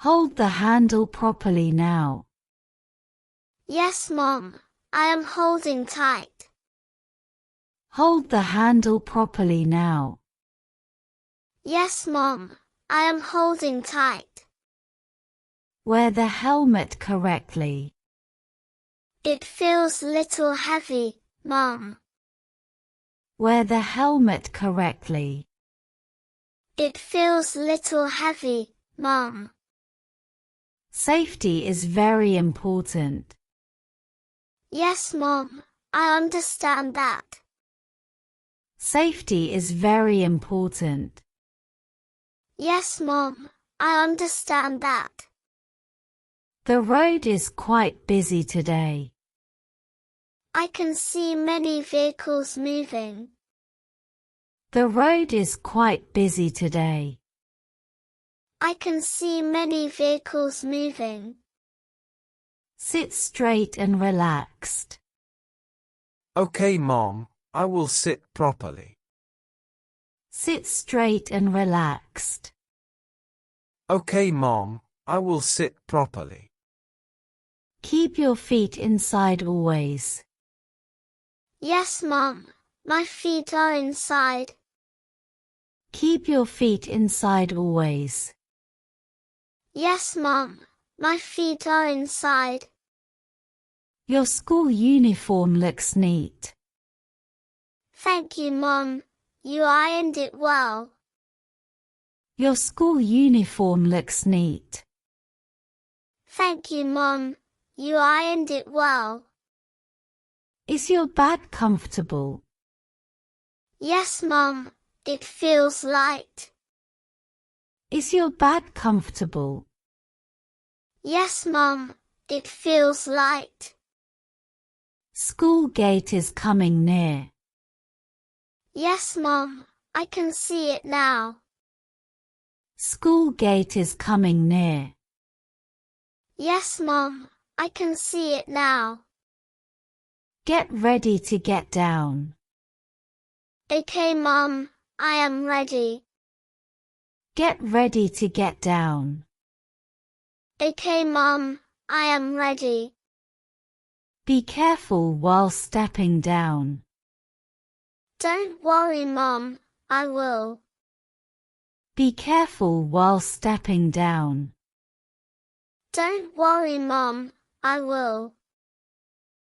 Hold the handle properly now. Yes, Mom. I am holding tight. Hold the handle properly now. Yes, Mom. I am holding tight. Wear the helmet correctly. It feels little heavy, Mom. Wear the helmet correctly. It feels little heavy, Mom. Safety is very important. Yes, Mom. I understand that. Safety is very important. Yes, Mom. I understand that. The road is quite busy today. I can see many vehicles moving. The road is quite busy today. I can see many vehicles moving. Sit straight and relaxed. Okay, Mom, I will sit properly. Sit straight and relaxed. Okay, Mom, I will sit properly. Keep your feet inside always. Yes, Mom. My feet are inside. Keep your feet inside always. Yes, Mom. My feet are inside. Your school uniform looks neat. Thank you, Mom. You ironed it well. Your school uniform looks neat. Thank you, Mom. You ironed it well. Is your bag comfortable? Yes, Mom. It feels light. Is your bag comfortable? Yes, Mom. It feels light. School gate is coming near. Yes, Mom. I can see it now. School gate is coming near. Yes, Mom. I can see it now. Get ready to get down. Okay, Mom. I am ready. Get ready to get down. Okay, Mom. I am ready. Be careful while stepping down. Don't worry, Mom. I will. Be careful while stepping down. Don't worry, Mom. I will.